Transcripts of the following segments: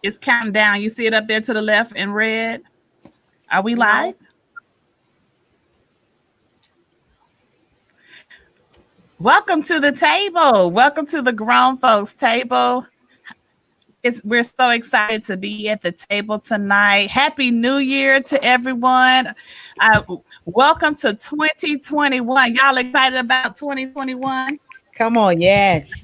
It's counting down. You see it up there to the left in red? Are we live? No. Welcome to the table. Welcome to the grown folks table. We're so excited to be at the table tonight. Happy New Year to everyone. Uh, Welcome to 2021. Y'all excited about 2021? Come on, yes.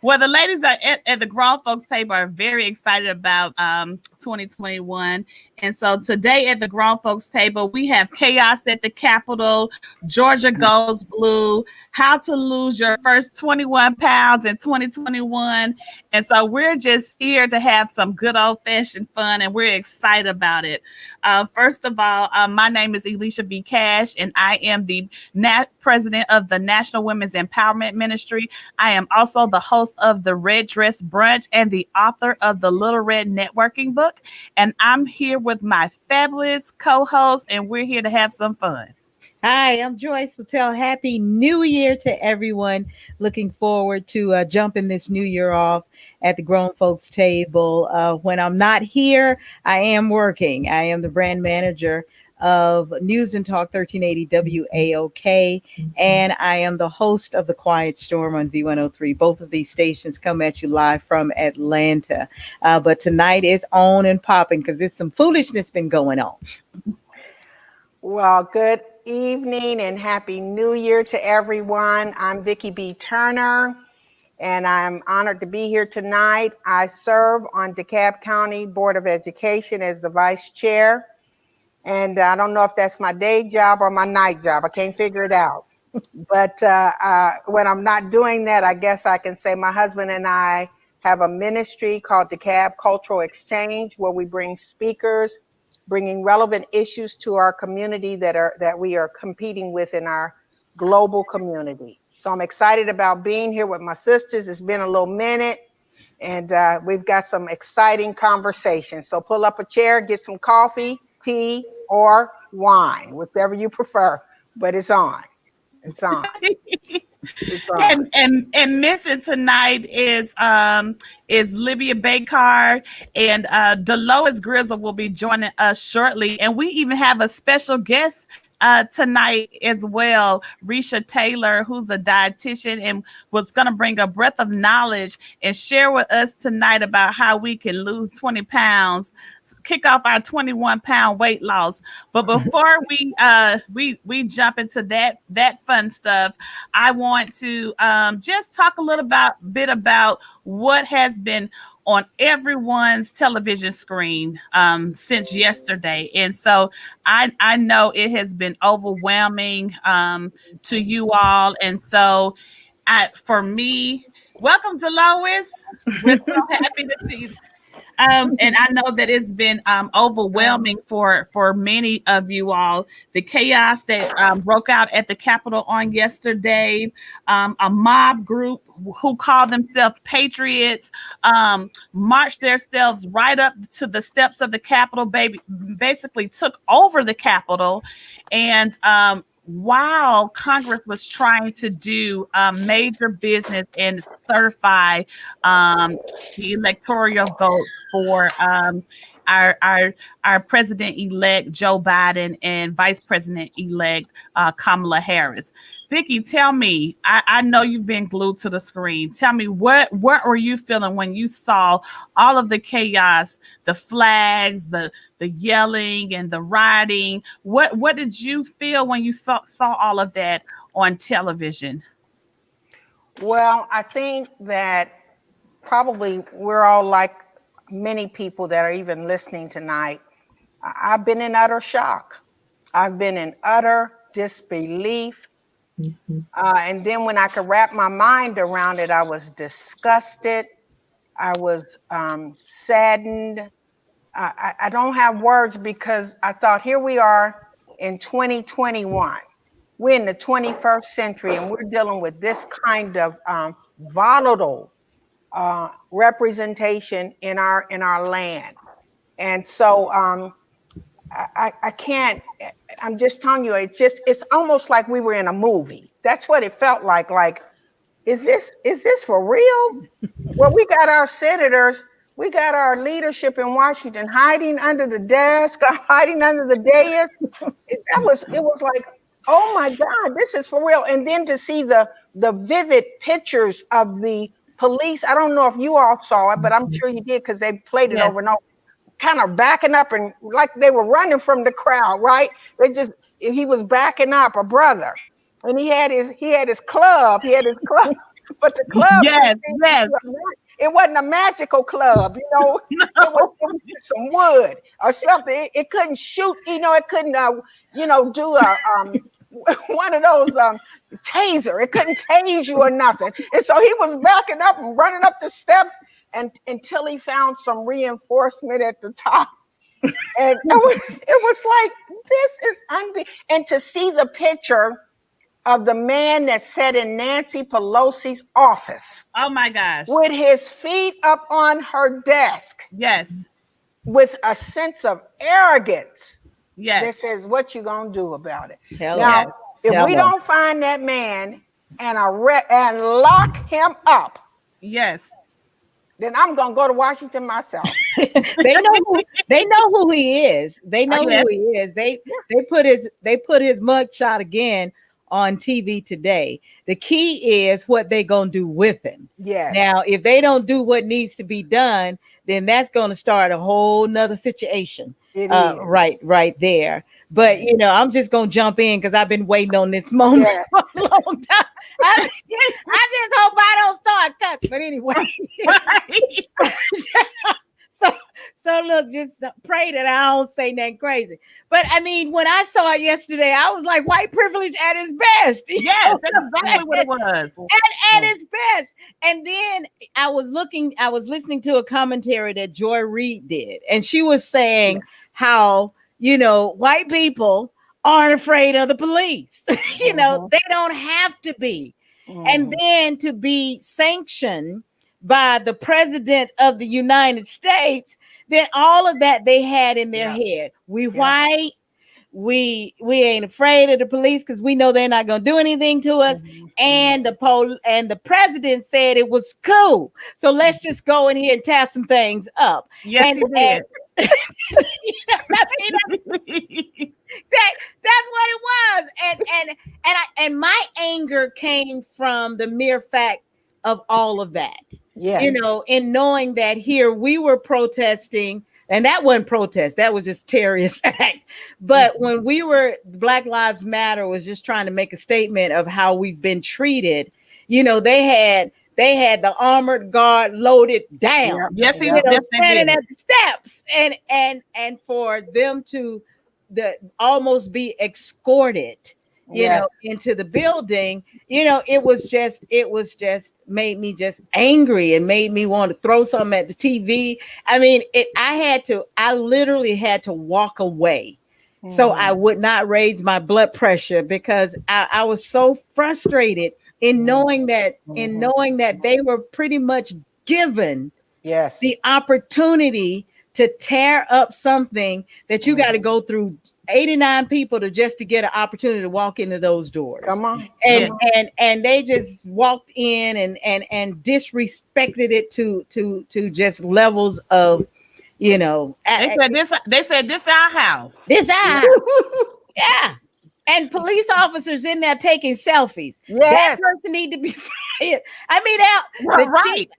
Well, the ladies are at the grown folks table are very excited about 2021. And so today at the grown folks table, we have chaos at the Capitol, Georgia goes blue, how to lose your first 21 pounds in 2021. And so we're just here to have some good old fashioned fun, and we're excited about it. First of all, my name is Elisha B. Cash, and I am the president of the National Women's Empowerment Ministry. I am also the host of the Red Dress Brunch and the author of the Little Red Networking book. And I'm here with my fabulous co-host, and we're here to have some fun. Hi, I'm Joyce Littell. Happy New Year to everyone. Looking forward to jumping this new year off at the grown folks table. When I'm not here, I am working. I am the brand manager of News and Talk 1380 WAOK, and I am the host of The Quiet Storm on V103. Both of these stations come at you live from Atlanta. But tonight is on and popping because it's some foolishness been going on. Well, good evening and happy New Year to everyone. I'm Vicki B. Turner, and I'm honored to be here tonight. I serve on DeKalb County Board of Education as the vice chair, and I don't know if that's my day job or my night job. I can't figure it out. But when I'm not doing that, I guess I can say my husband and I have a ministry called DeKalb Cultural Exchange, where we bring speakers, bringing relevant issues to our community that we are competing with in our global community. So I'm excited about being here with my sisters. It's been a little minute, and we've got some exciting conversations. So pull up a chair, get some coffee, tea, or wine, whichever you prefer, but it's on. It's on. It's on. And missing tonight is Libya Bakar, and Dolores Grizzle will be joining us shortly, and we even have a special guest tonight as well, Ricia Taylor, who's a dietitian and was going to bring a breath of knowledge and share with us tonight about how we can lose 20 pounds, kick off our 21-pound weight loss. But before we jump into that fun stuff, I want to just talk a little bit about what has been on everyone's television screen since yesterday. And so I know it has been overwhelming to you all. And so for me, welcome to Lois. We're so happy to see you. And I know that it's been overwhelming for many of you all. The chaos that broke out at the Capitol on yesterday, a mob group who call themselves patriots marched themselves right up to the steps of the Capitol, basically took over the Capitol, and while Congress was trying to do major business and certify the electoral votes for our president-elect Joe Biden and Vice President-elect Kamala Harris. Vicki, tell me, I know you've been glued to the screen. Tell me, what were you feeling when you saw all of the chaos, the flags, the yelling and the rioting? What did you feel when you saw all of that on television? Well, I think that probably we're all like many people that are even listening tonight. I've been in utter shock. I've been in utter disbelief. And then when I could wrap my mind around it, I was disgusted. I was saddened. I don't have words because I thought, here we are in 2021. We're in the 21st century, and we're dealing with this kind of volatile representation in our land. And so I can't. I'm just telling you, it's almost like we were in a movie. That's what it felt like. Like is this for real? Well, we got our senators, we got our leadership in Washington hiding under the desk, hiding under the dais. It was like, oh my God, this is for real. And then to see the vivid pictures of the police. I don't know if you all saw it, but I'm sure you did because they played it over Yes. and over, kind of backing up and like they were running from the crowd, right? He was backing up, a brother, and he had his club, but the club just Yes. seemed to Yes. be it wasn't a magical club, it was just some wood or something. It couldn't shoot, it couldn't do a one of those taser. It couldn't tase you or nothing. And so he was backing up and running up the steps and until he found some reinforcement at the top. And it was like, this is and to see the picture of the man that sat in Nancy Pelosi's office Oh my gosh. with his feet up on her desk Yes. with a sense of arrogance that Yes. says, what you gonna do about it? Hello. Now, Yes. if we Hello. don't find that man and lock him up, Yes. then I'm gonna go to Washington myself. They know who he is. They know Yes. who he is. They put his mugshot again on TV today. The key is what they gonna do with him. Yes, Now, if they don't do what needs to be done, then that's gonna start a whole nother situation. it is. Right there. But I'm just gonna jump in because I've been waiting on this moment Yes. for a long time. I just hope I don't start cussing. But anyway. Right. so so look, just pray that I don't say nothing crazy. But I mean, when I saw it yesterday, I was like, white privilege at its best. Yes. That's exactly what it was. At its best. And then I was listening to a commentary that Joy Reid did, and she was saying how white people aren't afraid of the police. They don't have to be. And then to be sanctioned by the president of the United States, then all of that they had in their head. We white, we ain't afraid of the police because we know they're not gonna do anything to us. And the president said it was cool. So let's just go in here and tear some things up. Yes, he did. That's what it was. And my anger came from the mere fact of all of that. Yes. In knowing that here we were protesting, and that wasn't protest, that was just terrorist act. But when Black Lives Matter was just trying to make a statement of how we've been treated, they had the armored guard loaded down. Yes, he Yeah. did. Standing at the steps, and for them to almost be escorted into the building. It was just made me just angry and made me want to throw something at the TV. I mean, I literally had to walk away so I would not raise my blood pressure, because I was so frustrated in knowing that they were pretty much given the opportunity to tear up something that you got to go through 89 people to get an opportunity to walk into those doors. Come on. And they just walked in and disrespected it to just levels of, They said this our house. this house. Yeah. And police officers in there taking selfies. That Yes. person need to be fired. I mean, Right.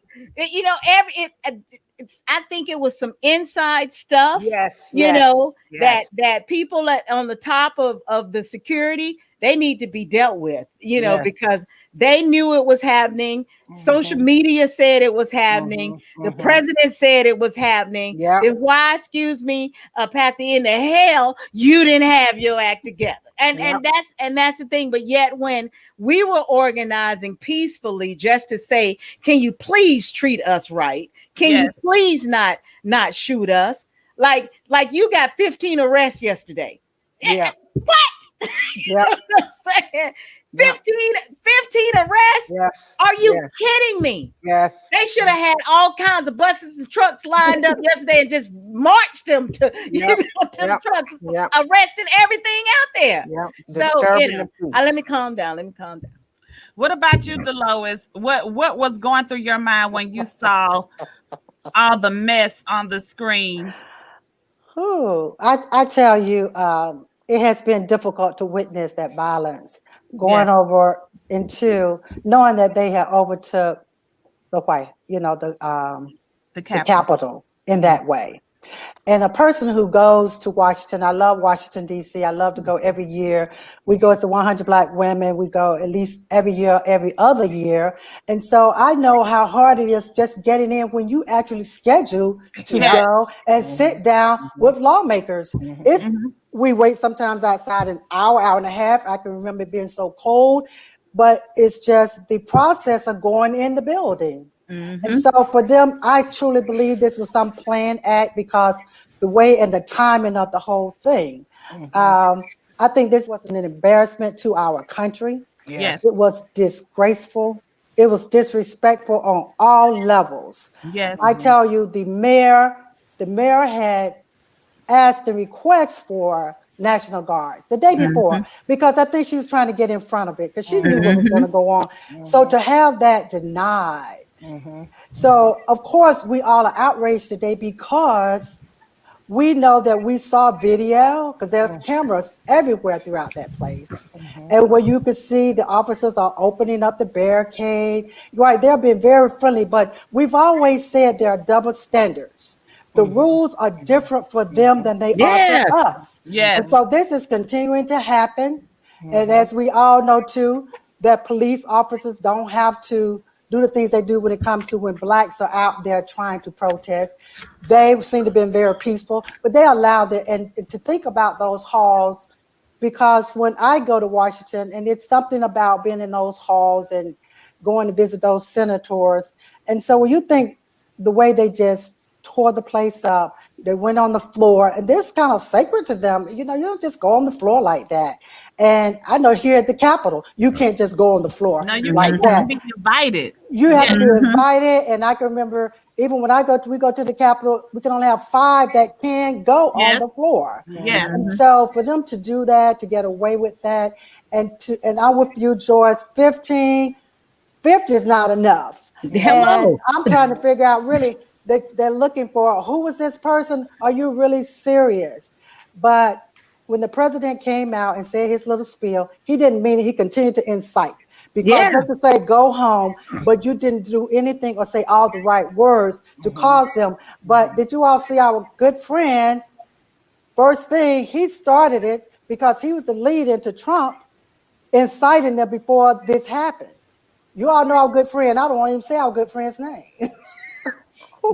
I think it was some inside stuff. Yes. That people on the top of the security, they need to be dealt with, because they knew it was happening. Social media said it was happening. The president said it was happening. Yeah. Then why, excuse me, Pastor, in the hell you didn't have your act together? And that's the thing. But yet when we were organizing peacefully just to say, can you please treat us right? Can you please not shoot us? Like you got 15 arrests yesterday. Yeah. What? Yeah. I'm saying 15 arrests? Yes. Are you kidding me? Yes. They should have had all kinds of buses and trucks lined up yesterday and just marched them to the trucks, arresting everything out there. Yeah. So, Disturbing the peace. let me calm down. What about you, Delois? What was going through your mind when you saw all the mess on the screen? Ooh, I tell you, it has been difficult to witness that violence going Yes, over into knowing that they had overtook the white, the the Capitol. Capitol in Yeah. that way. And a person who goes to Washington, I love Washington, D.C. I love to go every year. We go as the 100 Black women. We go at least every year, every other year. And so I know how hard it is just getting in when you actually schedule to Yeah. go and sit down with lawmakers. It's Hmm. we wait sometimes outside an hour, hour and a half. I can remember it being so cold, but it's just the process of going in the building. And Hmm. so for them, I truly believe this was some planned act because the way and the timing of the whole thing. Um, I think this was an embarrassment to our country. Yes. It was disgraceful. It was disrespectful on all levels. Yes. I tell you, the mayor had asked and request for National Guards the day before Hmm. because I think she was trying to get in front of it because she knew what was going Hmm. to go on. So to have that denied, so of course we all are outraged today because we know that we saw video because there's cameras everywhere throughout that place. And where you could see the officers are opening up the barricade. Right, they're being very friendly, but we've always said there are double standards. The rules are different for them than they are for Yes. us. And Yes. so this is continuing to happen. And as we all know too, that police officers don't have to do the things they do when it comes to when blacks are out there trying to protest. They seem to have been very peaceful, but they allowed it. And to think about those halls, because when I go to Washington, and it's something about being in those halls and going to visit those senators. And so when you think the way they just tore the place up, they went on the floor, and this is kind of sacred to them. You know, you don't just go on the floor like that. And I know here at the Capitol, you can't just go on the floor No, you like can't. You have to that. be invited. You have to Yes. be Hmm. invited. And I can remember even when we go to the Capitol, we can only have 5 that can go on Yes. the floor. Yes. And so for them to do that, to get away with that, and I'm with you, Joyce, 50 is not enough. And Hello. I'm trying to figure out really, they're looking for who was this person? Are you really serious? But when the president came out and said his little spiel, he didn't mean it. He continued to incite because Yeah. just to say go home, but you didn't do anything or say all the right words to cause them. But did you all see our good friend? First thing, he started it because he was the lead into Trump inciting them before this happened. You all know our good friend. I don't want to even say our good friend's name.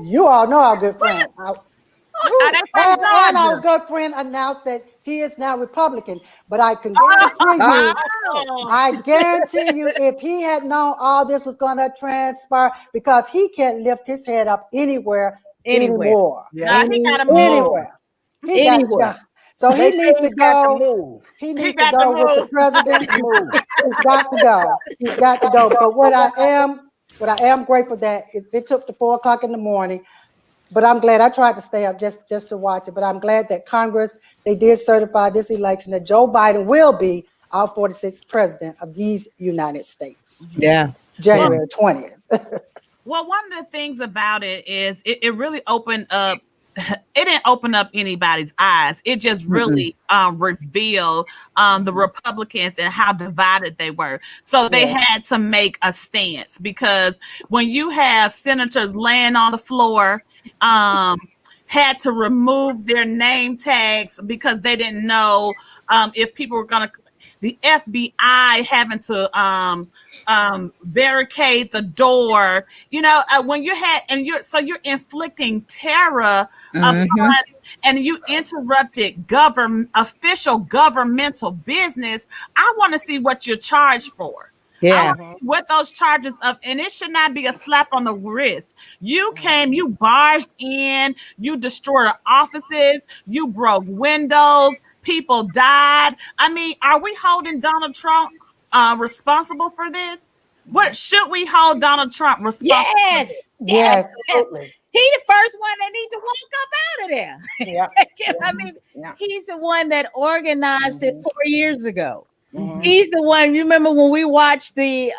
You all know our good friend. Are they from And our Georgia? good friend announced that he is now Republican. But I can guarantee you, Oh, I guarantee you, if he had known all this was going to transpire, because he can't lift his head up anywhere Anywhere. anymore. no, he got to move. Anywhere. He got, Anywhere. yeah. So They he say needs to he's got to go. move. He He needs to got to go with the move. president. He's got to go. He's got to go. But what I am grateful that if it took to 4 o'clock in the morning, but I'm glad I tried to stay up just to watch it. But I'm glad that Congress, they did certify this election that Joe Biden will be our 46th president of these United States, Yeah. Well, Yeah. January 20th. well, one of the things about it is it really opened up. It didn't open up anybody's eyes. It just Mm-mm. really revealed the Republicans and how divided they were. So they Yeah. had to make a stance because when you have senators laying on the floor, um, had to remove their name tags because they didn't know if people were going to. The FBI having to barricade the door. You know, when you had and you're inflicting terror upon, Hmm. and you interrupted government official governmental business. I want to see what you're charged for. I Yeah. want to see what those charges of, and it should not be a slap on the wrist. You came, you barged in, you destroyed offices, you broke windows, people died. I mean, are we holding Donald Trump responsible for this? What should we hold Donald Trump responsible for this? Yes. Yes. Yeah. Yes. Absolutely. He the first one that needs to walk up out of there. Yeah. I Yeah. mean, Yeah. he's the one that organized it 4 years ago. He's the one. You remember when we watched the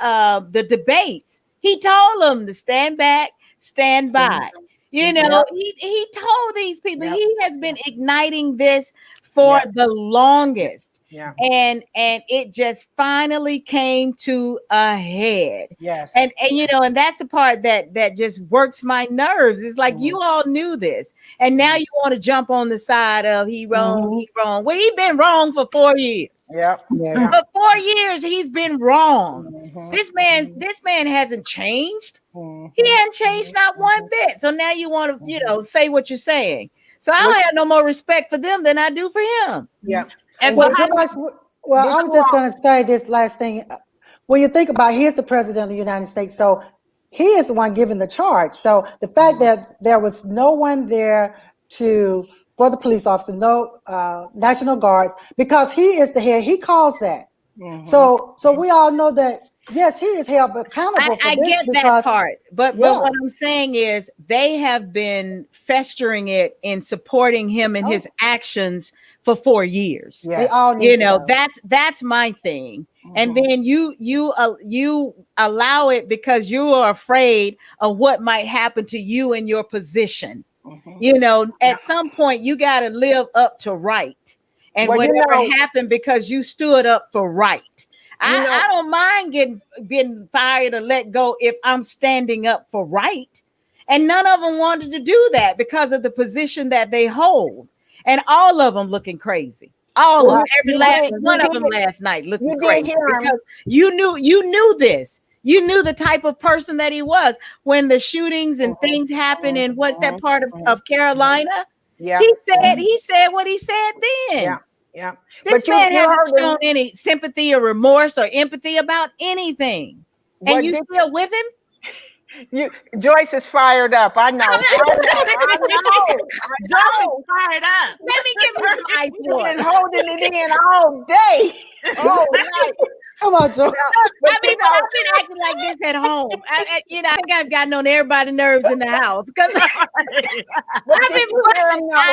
debates? He told them to stand back, stand by. You know, he told these people he has been igniting this for the longest. Yeah. And it just finally came to a head. Yes. And you know, and that's the part that just works my nerves. It's like you all knew this, and now you want to jump on the side of he wrong, he wrong. Well, he's been wrong for 4 years. Yep. Yes. For 4 years, he's been wrong. This man hasn't changed. He hasn't changed not one bit. So now you want to, you know, say what you're saying. So I don't have no more respect for them than I do for him. Yeah. And Well, so I was just going to say this last thing. When you think about, here's the president of the United States, so he is the one giving the charge. So the fact that there was no one there for the police officer, no National Guards, because he is the head, he calls that. So we all know that, yes, he is held accountable for I this. get that part, but what I'm saying is they have been festering it in supporting him in his actions for 4 years. Yeah. They all need You to know, that's my thing. And then you allow it because you are afraid of what might happen to you in your position. You know, at some point you got to live up to right, and whatever happened because you stood up for right. I don't mind getting fired or let go if I'm standing up for right. And none of them wanted to do that because of the position that they hold. And all of them looking crazy. All of them, every last one of them last night looking crazy because you knew this. You knew the type of person that he was when the shootings and things happened. And what's that part of Carolina? Yeah. He said what he said then. Yeah. Yeah. This man hasn't shown any sympathy or remorse or empathy about anything. And you still with him? Joyce is fired up. I know. Joyce is fired up. Let me give you some ice water. She's been holding it in all day. All night. Come on, Joe. I've been acting like this at home. I think I've gotten on everybody's nerves in the house because I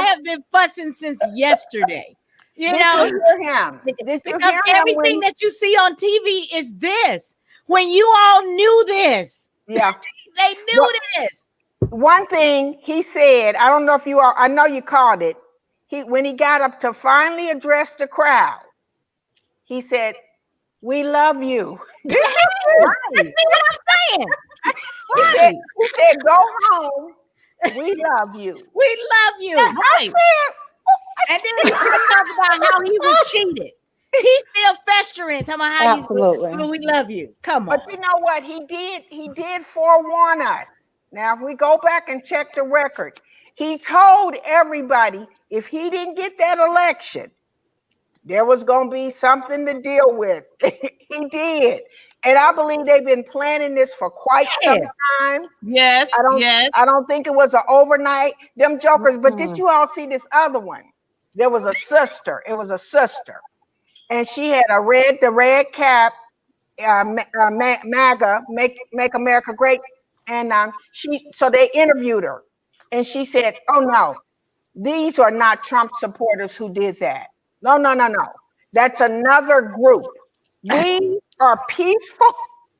have been fussing since yesterday. You know, because everything that you see on TV is this. When you all knew this, they knew this. One thing he said, I don't know if I know you caught it. When he got up to finally address the crowd, he said, "We love you." Right. That's what I'm saying. Right. He said, "Go home. We love you. We love you." Right. And then he talks about how he was cheated. He's still festering. Talking about how we love you. Come on. But you know what? He did forewarn us. Now, if we go back and check the record, he told everybody if he didn't get that election, there was going to be something to deal with. He did. And I believe they've been planning this for quite some time. Yes. I don't think it was an overnight, them jokers. But did you all see this other one? There was a sister. It was a sister. And she had the red cap, MAGA, make America great. And so they interviewed her. And she said, "Oh, no, these are not Trump supporters who did that. No. That's another group. We are peaceful."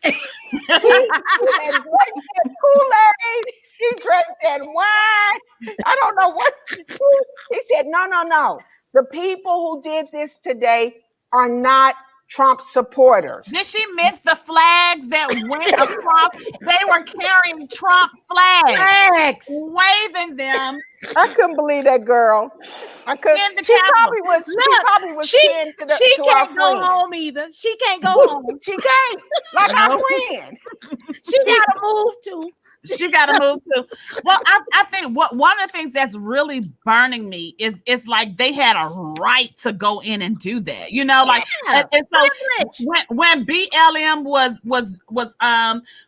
She drank that Kool-Aid. She drank that wine. I don't know what. He said, no. The people who did this today are not Trump supporters. Did she miss the flags that went across? They were carrying Trump flags, waving them. I couldn't believe that girl. I couldn't. She probably was pinned to our friend. She can't go home either. She can't go home. She can't. Like our friend. She got to move too. She got to move too. Well, I think one of the things that's really burning me is it's like they had a right to go in and do that. You know, like and so when BLM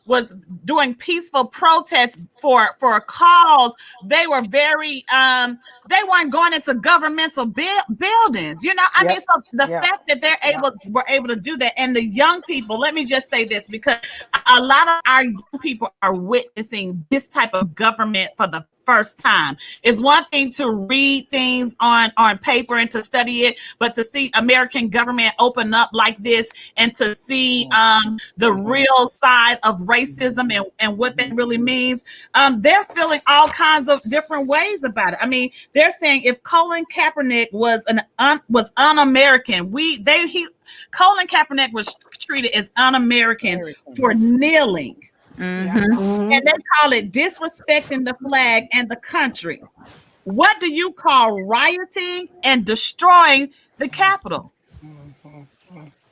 was doing peaceful protests for a cause, they were very they weren't going into governmental buildings. You know, I mean, so the fact that they're were able to do that, and the young people. Let me just say this because a lot of our young people are witnessing witnessing this type of government for the first time. It's one thing to read things on paper and to study it, but to see American government open up like this and to see the real side of racism and what that really means, they're feeling all kinds of different ways about it. I mean, they're saying if Colin Kaepernick was un-American, Colin Kaepernick was treated as un-American for kneeling. And they call it disrespecting the flag and the country. What do you call rioting and destroying the Capitol?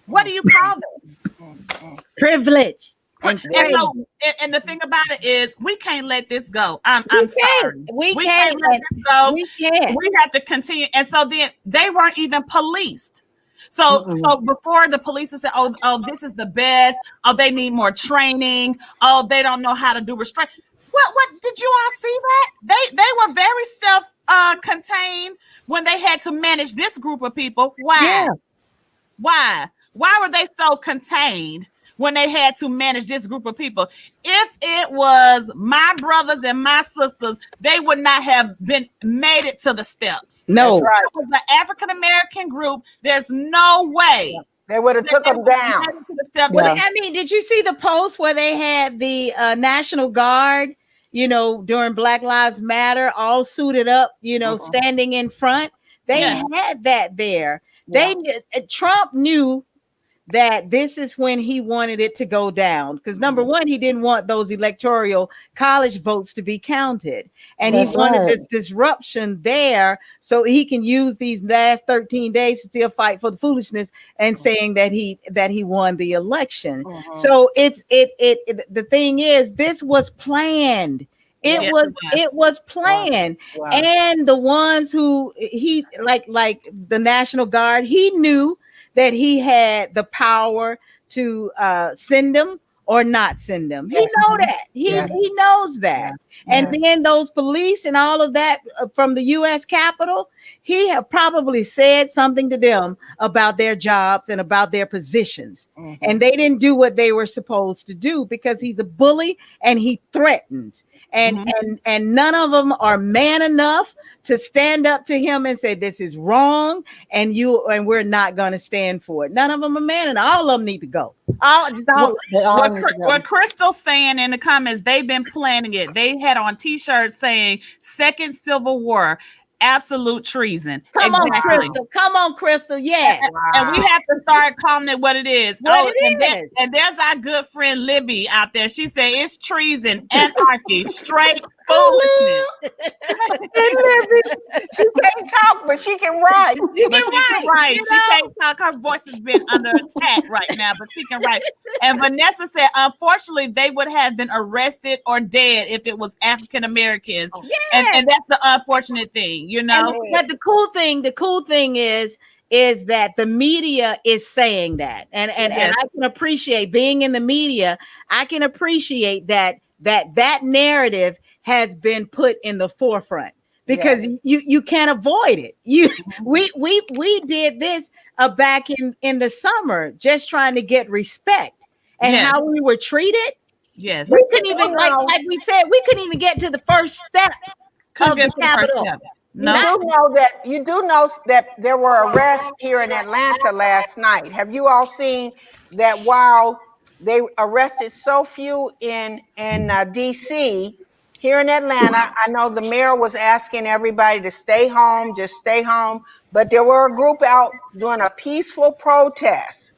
What do you call them? Privilege. And the thing about it is, we can't let this go. I'm sorry. We can't let this go. We can't. We have to continue. And so then they weren't even policed. So before the police said, oh, this is the best. Oh, they need more training. Oh, they don't know how to do restraint. What did you all see that? They were very self-contained when they had to manage this group of people. Why? Yeah. Why were they so contained when they had to manage this group of people? If it was my brothers and my sisters, they would not have made it to the steps. No. That's right. It was an African-American group. There's no way. They would have took them down. I mean, did you see the post where they had the National Guard, during Black Lives Matter, all suited up, standing in front? They had that there. Yeah. Trump knew that this is when he wanted it to go down, because number one, he didn't want those electoral college votes to be counted, and he wanted this disruption there so he can use these last 13 days to still fight for the foolishness and saying that he won the election. So the thing is, this was planned. It was planned. Wow. And the ones who he like the National Guard, he knew that he had the power to send them or not send them. He know that. He knows that. And then those police and all of that from the U.S. Capitol, he have probably said something to them about their jobs and about their positions. And they didn't do what they were supposed to do because he's a bully and he threatens. And none of them are man enough to stand up to him and say, this is wrong, and we're not going to stand for it. None of them are man, and all of them need to go. What Crystal's saying in the comments, they've been planning it. They had on t-shirts saying Second Civil War, absolute treason. Come on, Crystal. Yeah. And we have to start calling it what it is. And there's our good friend Libby out there. She said it's treason, anarchy, straight foolishness. She can't talk, but she can write. She can write. She can't talk. Her voice has been under attack right now, but she can write. And Vanessa said, unfortunately, they would have been arrested or dead if it was African Americans. And that's the unfortunate thing, But the cool thing is that the media is saying that, and I can appreciate being in the media. I can appreciate that narrative has been put in the forefront because you can't avoid it. We did this back in the summer, just trying to get respect and how we were treated. Yes, we couldn't even like we said, we couldn't even get to the first step of the Capitol. No. You do know that there were arrests here in Atlanta last night. Have you all seen that? While they arrested so few in DC, here in Atlanta, I know the mayor was asking everybody to stay home, just stay home. But there were a group out doing a peaceful protest.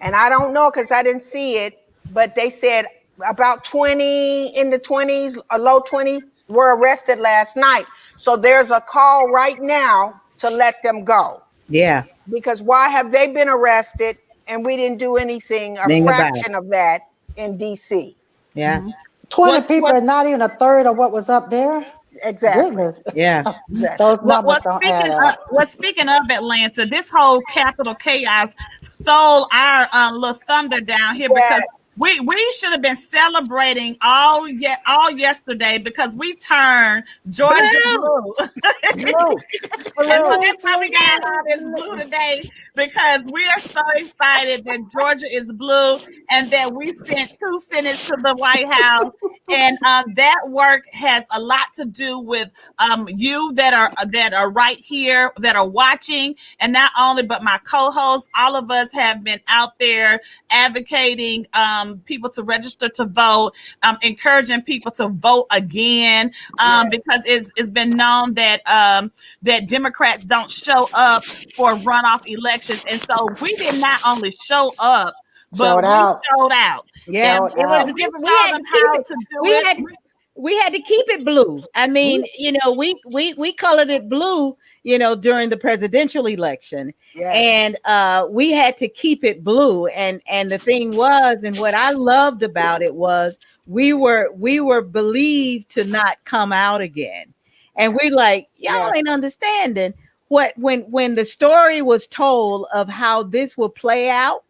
And I don't know because I didn't see it, but they said about 20 in the 20s, or low 20s were arrested last night. So there's a call right now to let them go. Yeah. Because why have they been arrested and we didn't do anything, a fraction of that in DC? Yeah. 20 people are not even a third of what was up there. Exactly. Goodness. Yeah. Those numbers don't add up. Speaking of Atlanta, this whole Capitol chaos stole our little thunder down here because We should have been celebrating all yesterday because we turned Georgia Blue, blue. blue, And so blue. that's why we got all this blue today, because we are so excited that Georgia is blue and that we sent 2 senates to the White House. And that work has a lot to do with you that are right here, that are watching, and not only but my co-hosts. All of us have been out there advocating people to register to vote, encouraging people to vote again, because it's been known that that Democrats don't show up for runoff elections, and so we did not only show up, but Showed we out. showed out. Yeah, And Showed it was out. a we different. We showed had them to keep how it. to do We it. had we had to keep it blue. I mean, we colored it blue, during the presidential election, Yes. and we had to keep it blue. And the thing was, and what I loved about it was, we were believed to not come out again, and we like, y'all Yes. ain't understanding what when the story was told of how this will play out.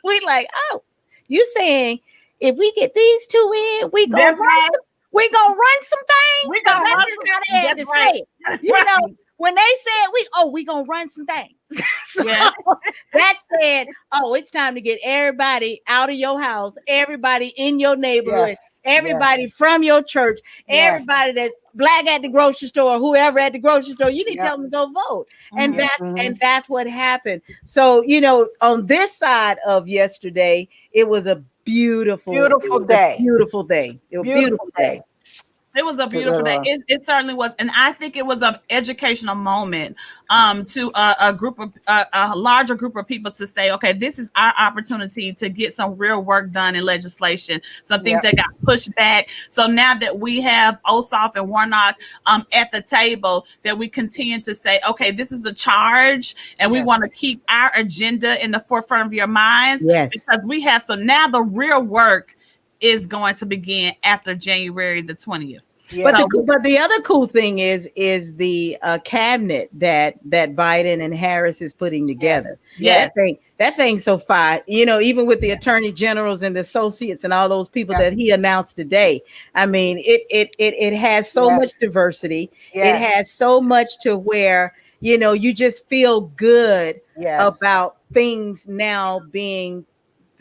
We like, oh, you saying if we get these two in, That's right. we gonna run some things, We because gonna that's run just some. how they had to That's right. say it. When they said we gonna run some things. So Yes. that said, oh, it's time to get everybody out of your house, everybody in your neighborhood, Yes. everybody from your church, Yes. everybody that's black at the grocery store, whoever at the grocery store, you need to Yep. tell them to go vote. And Mhm. that's what happened. So, on this side of yesterday, it was a Beautiful day. beautiful day. It was a Beautiful beautiful day. day. It was a It really beautiful day. was. It certainly was, and I think it was an educational moment to a group of a larger group of people to say, okay, this is our opportunity to get some real work done in legislation, some things Yep. that got pushed back. So now that we have Ossoff and Warnock at the table, that we continue to say, okay, this is the charge, and we Yes. want to keep our agenda in the forefront of your minds, Yes. because we have some now the real work is going to begin after January the 20th. But Yes. the other cool thing is the cabinet that Biden and Harris is putting Yes. together. Yes. That thing's so fine. Even with the attorney generals and the associates and all those people Yes. that he announced today. I mean, it has so Yes. much diversity. It Yes. has so much to where you just feel good Yes. about things now being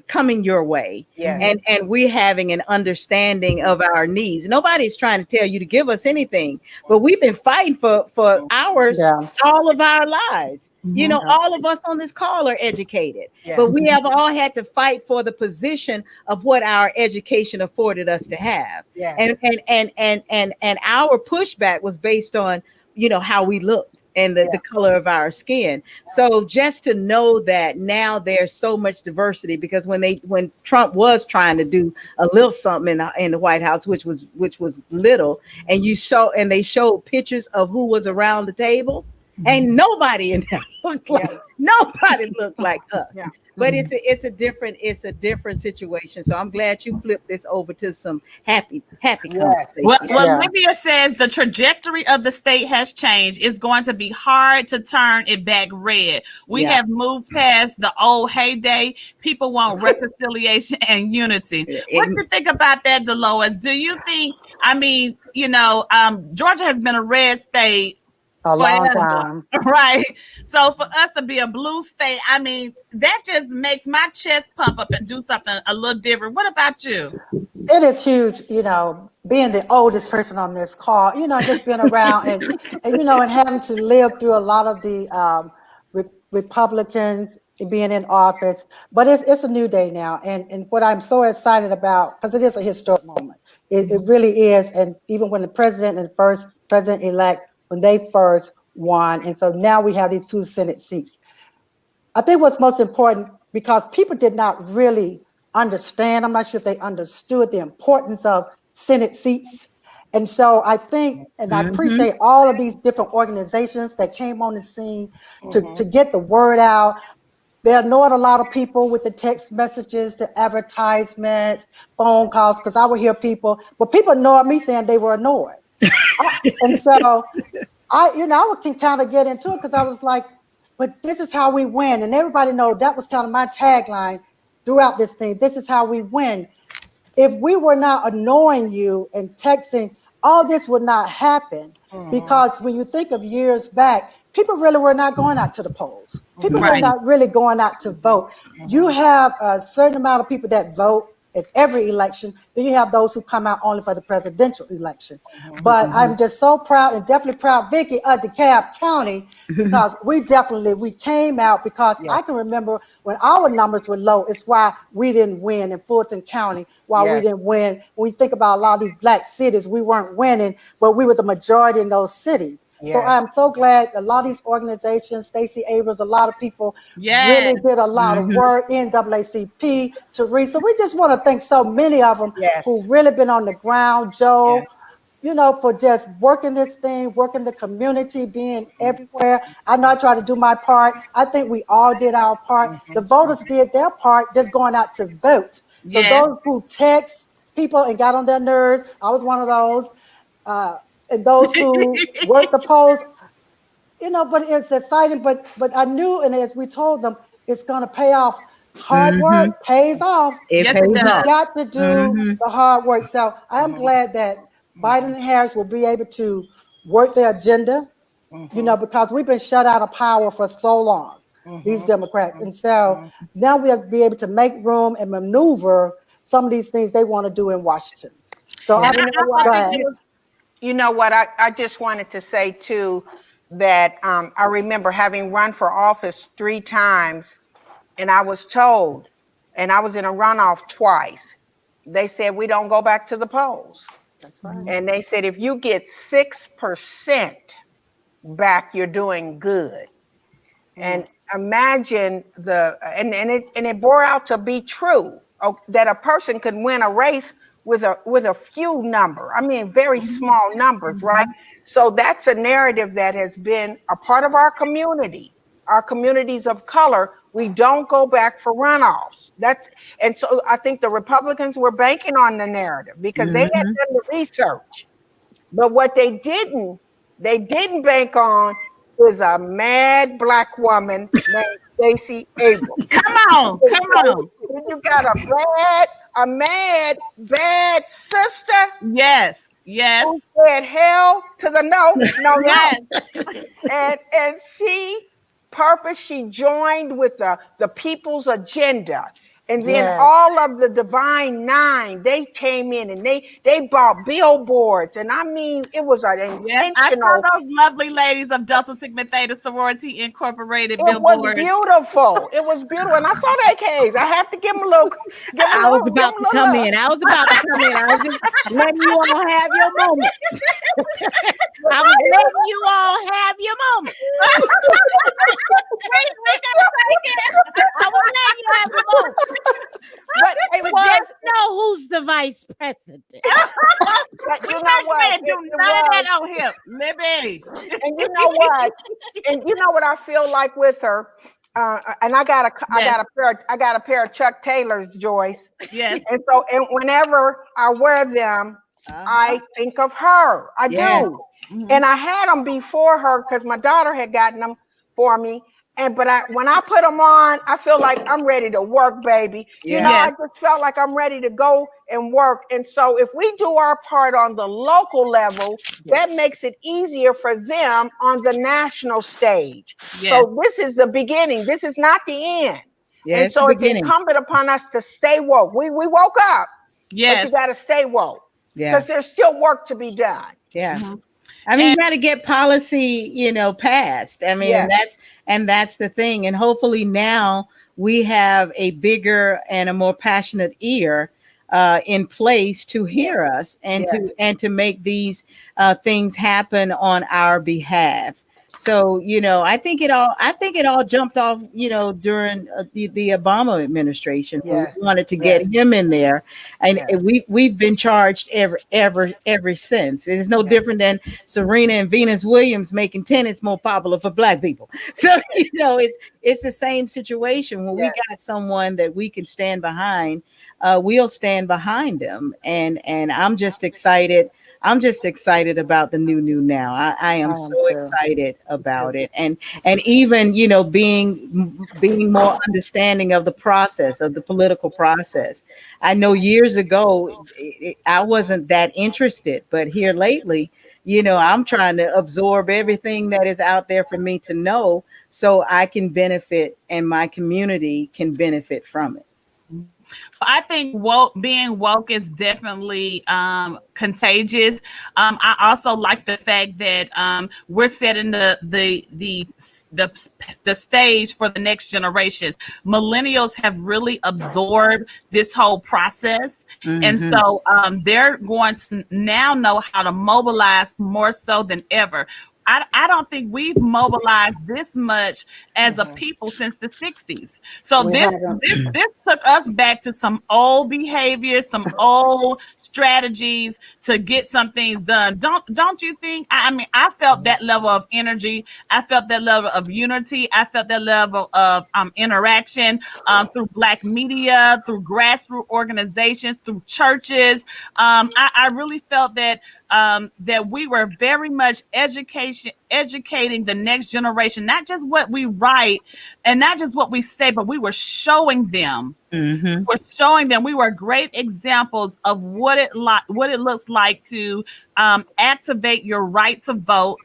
coming your way, Yes. and we're having an understanding of our needs. Nobody's trying to tell you to give us anything, but we've been fighting for hours Yeah. all of our lives. Mhm. All of us on this call are educated, Yes. but we have all had to fight for the position of what our education afforded us to have. Yes. And our pushback was based on how we looked and the color of our skin. So just to know that now there's so much diversity, because when Trump was trying to do a little something in the White House, which was little, and they showed pictures of who was around the table, and nobody in there looked like nobody looked like us. Yeah. But it's a different situation. So I'm glad you flipped this over to some happy conversation. Well, Yeah. Libya says the trajectory of the state has changed. It's going to be hard to turn it back red. We Yeah. have moved past the old heyday. People want reconciliation and unity. What do you think about that, Dolores? Do you think, Georgia has been a red state A long forever, time. right? So for us to be a blue state, that just makes my chest pump up and do something a little different. What about you? It is huge, being the oldest person on this call, just being around and having to live through a lot of the Republicans being in office. But it's a new day now. And what I'm so excited about, because it is a historic moment. It really is. And even when the president and the first president-elect, when they first won. And so now we have these 2 Senate seats. I think what's most important, because people did not really understand, I'm not sure if they understood the importance of Senate seats. And so I think, and I appreciate all of these different organizations that came on the scene to get the word out. They annoyed a lot of people with the text messages, the advertisements, phone calls, because I would hear people annoyed me saying they were annoyed. And so I can kind of get into it, because I was like, but this is how we win. And everybody knows that was kind of my tagline throughout this thing. This is how we win. If we were not annoying you and texting, all this would not happen. Because when you think of years back, people really were not going out to the polls. People were Right. not really going out to vote. You have a certain amount of people that vote at every election. Then you have those who come out only for the presidential election. But I'm just so proud, and definitely proud, Vicki, of DeKalb County, because we came out, because I can remember when our numbers were low. It's why we didn't win in Fulton County, why we didn't win. When we think about a lot of these black cities, we weren't winning, but we were the majority in those cities. So I'm so glad a lot of these organizations, Stacey Abrams, a lot of people really did a lot of work, NAACP, Teresa. We just want to thank so many of them who really been on the ground, Joe, you know, for just working this thing, working the community, being everywhere. I know I tried to do my part. I think we all did our part. The voters did their part, just going out to vote. So those who text people and got on their nerves, I was one of those. And those who worked the polls, you know, but it's exciting. But I knew, and as we told them, it's going to pay off. Hard work pays off. It it pays does. off. Got to do the hard work. So I'm glad that Biden and Harris will be able to work their agenda, you know, because we've been shut out of power for so long, these Democrats. And so now we have to be able to make room and maneuver some of these things they want to do in Washington. So I'm glad. You know what? I just wanted to say too that I remember having run for office 3 times, and I was told, and I was in a runoff twice. They said we don't go back to the polls. That's right. And they said if you get 6% back, you're doing good. And imagine and it bore out to be true, that a person could win a race with a few number. I mean, very small numbers, right? So that's a narrative that has been a part of our community, our communities of color. We don't go back for runoffs. And so I think the Republicans were banking on the narrative because they had done the research. But what they didn't bank on is a mad black woman named Stacey Abrams. Come on. You got a mad, bad sister. Yes. Who said hell to the no. And she joined with the people's agenda. And then all of the Divine Nine, they came in and they bought billboards. And I mean, it was an intentional. I saw those lovely ladies of Delta Sigma Theta Sorority Incorporated billboards. It was beautiful. And I saw that case. I have to give them a little. I was about to come in. I was just letting you all have your moment. I was letting you all have your moment. I was letting you have your moment. But just know who's the vice president. But you know what? Do none of that on him, Libby. And you know what? And you know what I feel like with her. And I got a pair of Chuck Taylors, Joyce. Yes. And so, and whenever I wear them, I think of her. I do. And I had them before her because my daughter had gotten them for me. But when I put them on, I feel like I'm ready to work, baby. You know, I just felt like I'm ready to go and work. And so if we do our part on the local level, that makes it easier for them on the national stage. So this is the beginning. This is not the end. And so it's incumbent upon us to stay woke. We woke up, but you got to stay woke because there's still work to be done. I mean, you got to get policy, passed. I mean, that's the thing. And hopefully now we have a bigger and a more passionate ear in place to hear us and to make these things happen on our behalf. So, I think it all jumped off, during the Obama administration. We wanted to get him in there, and we've been charged ever since. It's no different than Serena and Venus Williams making tennis more popular for Black people. So, it's the same situation. When we got someone that we can stand behind, we'll stand behind them. And I'm just excited I'm just excited about the new now. I am I am so too. excited about it, and even being more understanding of the process of the political process. I know years ago I wasn't that interested, but here lately, I'm trying to absorb everything that is out there for me to know, so I can benefit and my community can benefit from it. I think being woke is definitely contagious. I also like the fact that we're setting the the stage for the next generation. Millennials have really absorbed this whole process, and Hmm. so they're going to now know how to mobilize more so than ever. I don't think we've mobilized this much as a people since the 60s. So We haven't. this took us back to some old behaviors, some old strategies to get some things done. Don't you think? I mean, I felt that level of energy. I felt that level of unity. I felt that level of interaction through Black media, through grassroots organizations, through churches. I really felt that we were very much educating the next generation, not just what we write and not just what we say, but we were showing them. Hmm. We were great examples of what it looks like to activate your right to vote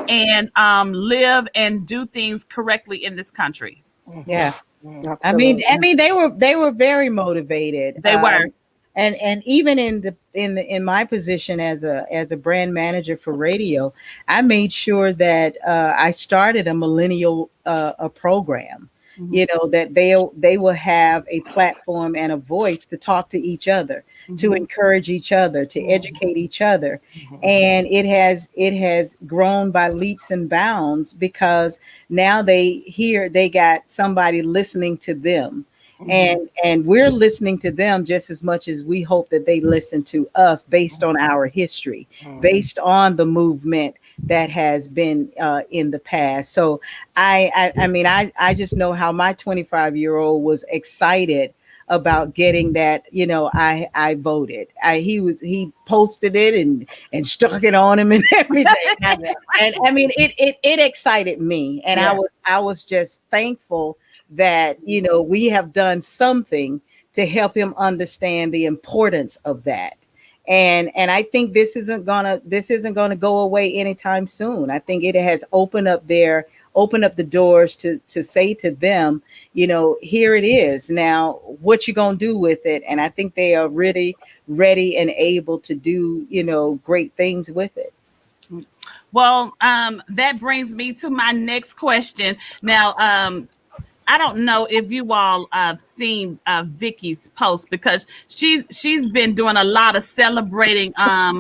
and live and do things correctly in this country. Yeah. I Absolutely. mean, they were very motivated. They were. And even in my position as a brand manager for radio, I made sure that I started a millennial a program. That they will have a platform and a voice to talk to each other, to encourage each other, to educate each other, and it has grown by leaps and bounds because now they got somebody listening to them, and we're listening to them just as much as we hope that they listen to us, based on our history, based on the movement that has been in the past. So I mean, I just know how my 25-year-old was excited about getting that. I voted. He posted it and stuck it on him and everything. And I mean, it excited me, and Yeah. I was just thankful that we have done something to help him understand the importance of that. And I think this isn't gonna go away anytime soon. I think it has opened up the doors to say to them, here it is. Now, what you gonna do with it? And I think they are really ready and able to do, great things with it. Well, that brings me to my next question. Now, I don't know if you all seen Vicky's post, because she's been doing a lot of celebrating her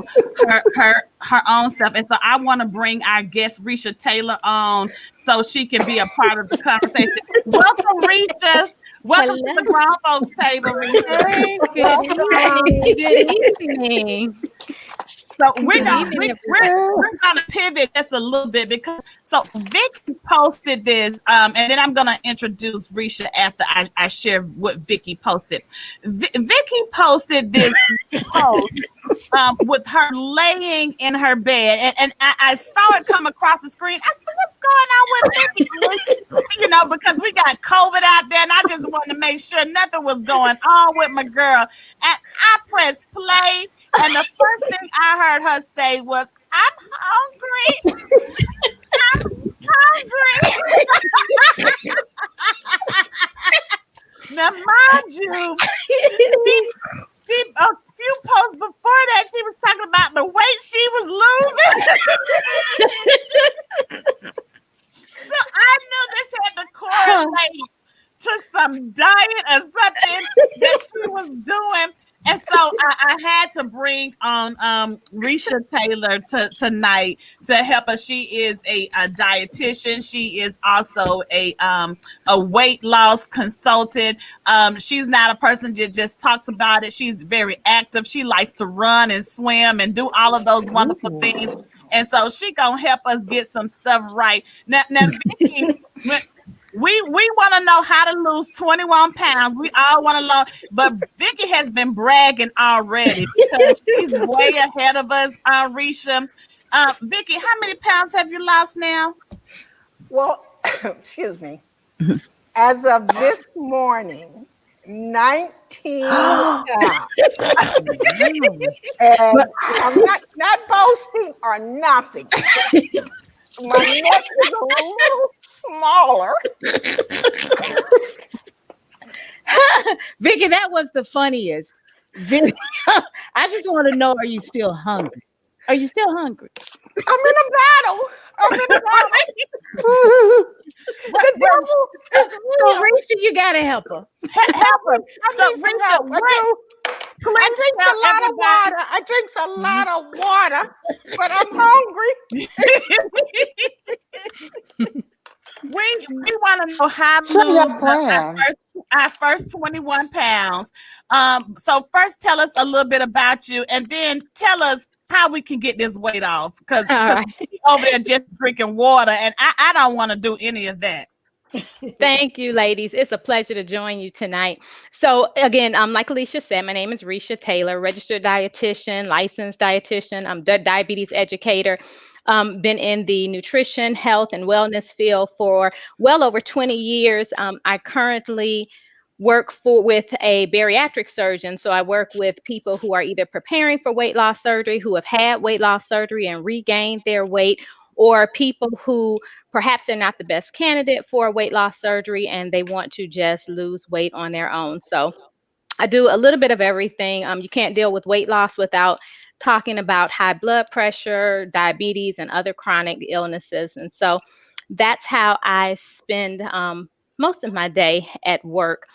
own stuff, and so I want to bring our guest Ricia Taylor on so she can be a part of the conversation. Welcome, Ricia. Welcome to Hello. the grown folks table, Ricia. Hey, Good welcome. evening. Good evening. So we're Good gonna evening, we're gonna pivot just a little bit, because so Vicky posted this, and then I'm gonna introduce Risha after I share what Vicky posted. Vicky posted this post with her laying in her bed, and I saw it come across the screen. I said, "What's going on with Vicky?" Because we got COVID out there, and I just wanted to make sure nothing was going on with my girl. And I pressed play. And the first thing I heard her say was, "I'm hungry. Hungry." Now, mind you, she a few posts before that, she was talking about the weight she was losing. So I knew this had to correlate to some diet or something that she was doing. And so I had to bring on Ricia Taylor tonight to help us. She is a dietitian. She is also a weight loss consultant. She's not a person that just talks about it. She's very active. She likes to run and swim and do all of those wonderful things. And so she gonna help us get some stuff right. Now, Vicky, we want to know how to lose 21 pounds. We all want to know, but Vicky has been bragging already because she's way ahead of us, Risha. Vicky, how many pounds have you lost now? Well, excuse me. As of this morning, 19 pounds. And I'm not boasting or nothing. My neck is a little smaller. Vicky, that was the funniest. Vicky, I just want to know, are you still hungry? Are you still hungry? I'm in a battle. The devil is So, real. Risha, you gotta help her. Help us. I need some help. I drink a lot of water. I drink a lot of water, but I'm hungry. We want to know how to Share your lose plan. our first 21 pounds. So first tell us a little bit about you, and then tell us how we can get this weight off. Because All right. over there just drinking water, and I don't want to do any of that. Thank you, ladies. It's a pleasure to join you tonight. So again, like Alicia said, my name is Ricia Taylor, registered dietitian, licensed dietitian. I'm a diabetes educator. Been in the nutrition, health, and wellness field for well over 20 years. I currently work with a bariatric surgeon. So I work with people who are either preparing for weight loss surgery, who have had weight loss surgery and regained their weight, or people who perhaps they're not the best candidate for weight loss surgery and they want to just lose weight on their own. So I do a little bit of everything. You can't deal with weight loss without talking about high blood pressure, diabetes, and other chronic illnesses. And so that's how I spend most of my day at work.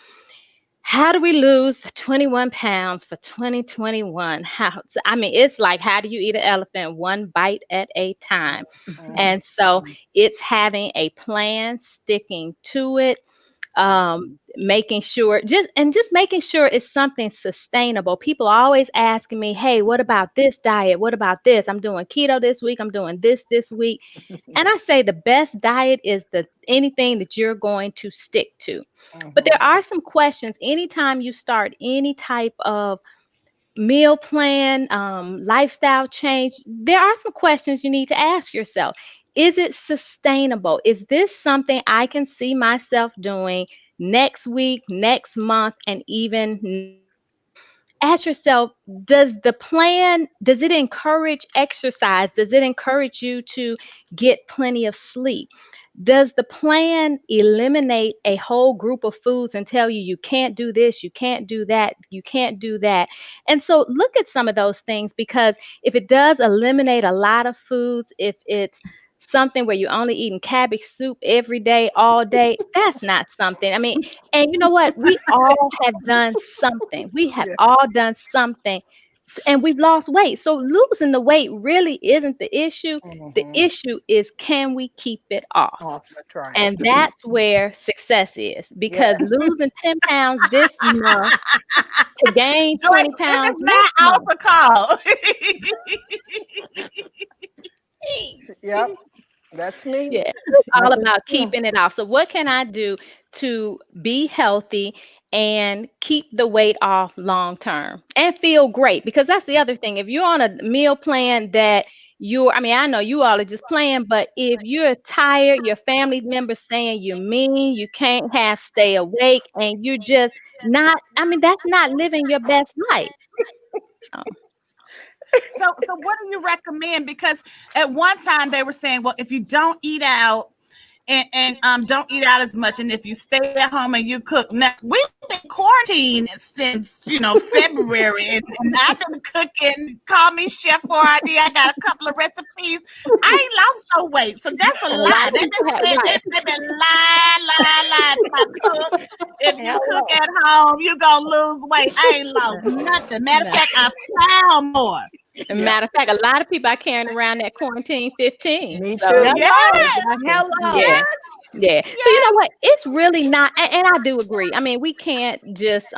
How do we lose 21 pounds for 2021? It's like, how do you eat an elephant one bite at a time? And so it's having a plan, sticking to it, making sure just making sure it's something sustainable. People are always asking me, hey, what about this diet? What about this? I'm doing keto this week. I'm doing this week. And I say the best diet is anything that you're going to stick to. But there are some questions anytime you start any type of meal plan, lifestyle change. There are some questions you need to ask yourself. Is it sustainable? Is this something I can see myself doing next week, next month, and even ask yourself, does it encourage exercise? Does it encourage you to get plenty of sleep? Does the plan eliminate a whole group of foods and tell you can't do this, you can't do that, you can't do that? And so look at some of those things, because if it does eliminate a lot of foods, if it's something where you're only eating cabbage soup every day, all day, that's not something. And you know what? We all have done something. We have all done something and we've lost weight. So losing the weight really isn't the issue. The issue is, can we keep it off? That's right. And that's where success is, because losing 10 pounds this month to gain 20 pounds next month. Alpha call. Yep, that's me. Yeah, it's all about keeping it off. So what can I do to be healthy and keep the weight off long term and feel great? Because that's the other thing. If you're on a meal plan that I know you all are just playing, but if you're tired, your family members saying you're mean, you can't stay awake, and you're just not, that's not living your best life. So what do you recommend? Because at one time they were saying, well, if you don't eat out and don't eat out as much, and if you stay at home and you cook. Now we've been quarantined since February, and I've been cooking. Call me Chef 4ID. I got a couple of recipes. I ain't lost no weight, so that's a lie. They've been lying about cook. If you cook at home, you're gonna lose weight. I ain't lost nothing. Matter of fact, I found more. Matter of fact, a lot of people are carrying around that quarantine 15. Me So too. Hello. Exactly. Hello. yeah. Yes. Yeah. So you know Yes. what? It's really not, and I do agree. I mean, we can't just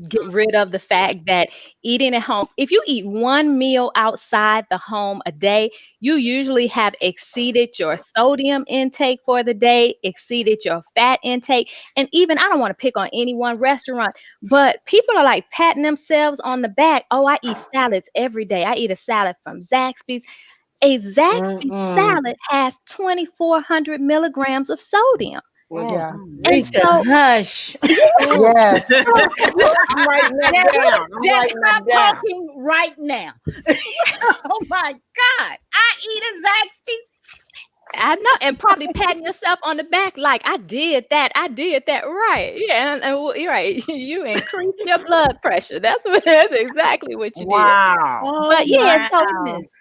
get rid of the fact that eating at home, if you eat one meal outside the home a day, you usually have exceeded your sodium intake for the day, exceeded your fat intake. And even I don't want to pick on any one restaurant, but people are like patting themselves on the back. Oh, I eat salads every day. I eat a salad from Zaxby's. A Zaxby Mm-mm. salad has 2,400 milligrams of sodium. Well, Yeah. And Rita, so, hush. Yes. I'm writing that Now, look, down. I'm just writing stop that down. talking right now. Oh my God. I eat a Zaxby. I know, and probably patting yourself on the back like, I did that. I did that. Right. Yeah. You're right. You increased your blood pressure. That's exactly what you did. Wow. Oh But yeah, my so Wow. goodness.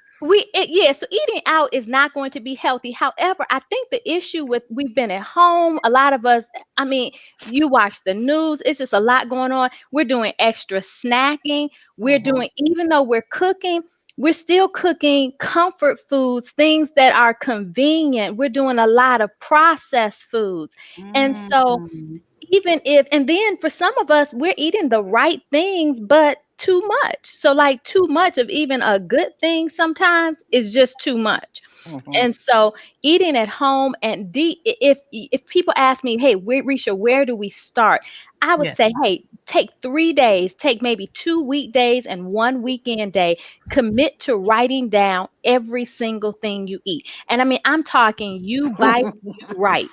so eating out is not going to be healthy. However, I think the issue with we've been at home, a lot of us, I mean, you watch the news, it's just a lot going on. We're doing extra snacking. We're Mhm. doing, even though we're cooking, we're still cooking comfort foods, things that are convenient. We're doing a lot of processed foods. And so Mm. even if, and then for some of us, we're eating the right things, but too much. So, like, too much of even a good thing sometimes is just too much. Mhm. And so, eating at home and if people ask me, hey, Risha, where do we start? I would Yes. say, hey, take 3 days, take maybe 2 weekdays and one weekend day, commit to writing down every single thing you eat. And I mean, I'm talking you bite, you write.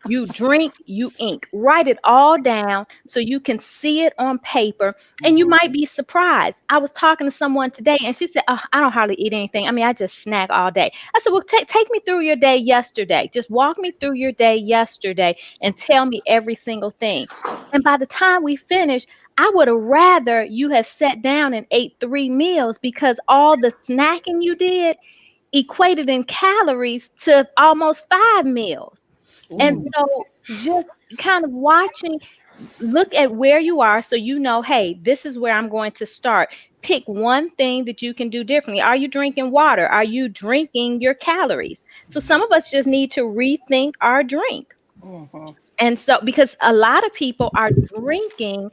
You drink, you ink. Write it all down so you can see it on paper. And you Mhm. might be surprised. I was talking to someone today and she said, oh, I don't hardly eat anything. I mean, I just snack all day. I said, well, take me through your day yesterday. Just walk me through your day yesterday and tell me every single thing. And by the time we finish, I would have rather you had sat down and ate 3 meals because all the snacking you did equated in calories to almost 5 meals. And Ooh. so just kind of watching, look at where you are so you know, hey, this is where I'm going to start. Pick one thing that you can do differently. Are you drinking water? Are you drinking your calories? So some of us just need to rethink our drink. Mhm. And so because a lot of people are drinking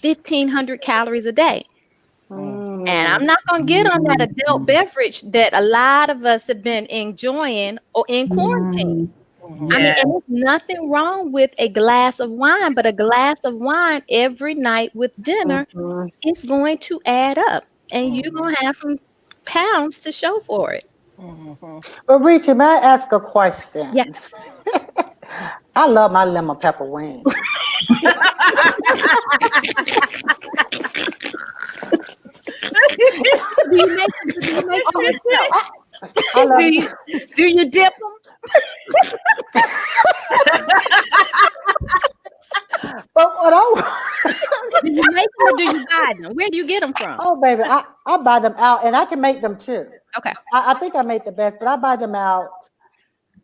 1,500 calories a day. Mm. And Mm. I'm not going to get on that adult Mm. beverage that a lot of us have been enjoying or in quarantine. Mm. I Mhm. mean, Yes. and there's nothing wrong with a glass of wine, but a glass of wine every night with dinner Mhm. is going to add up, and you're Mhm. going to have some pounds to show for it. Mhm. But Richie, may I ask a question? Yes. I love my lemon pepper wings. Do you make them yourself? I Do love. you do you dip them? But what I Do you make them or do you buy them? Where do you get them from? oh baby, I buy them out and I can make them too. Okay. I think I make the best, but I buy them out.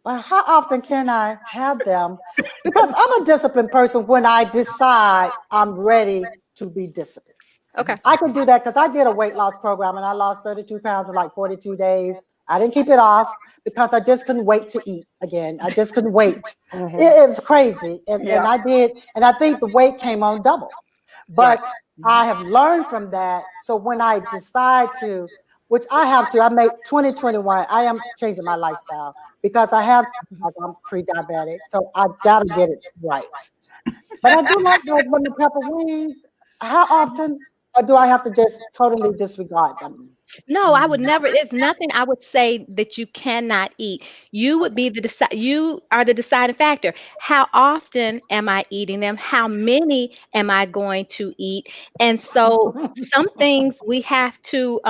But how often can I have them? Because I'm a disciplined person when I decide I'm ready to be disciplined. Okay. I can do that because I did a weight loss program and I lost 32 pounds in like 42 days. I didn't keep it off because I just couldn't wait to eat again. I just couldn't wait. Mhm. It was crazy. And Yeah. I did, and I think the weight came on double. Right. But I have learned from that. So when I decide to, which I have to, I make 2021, I am changing my lifestyle because I have, I'm pre-diabetic. So I gotta get it right. But I do like those lemon pepper wings. How often, or do I have to just totally disregard them? No, I would never. It's nothing I would say that you cannot eat. You would be the you are the deciding factor. How often am I eating them? How many am I going to eat? And so some things we have to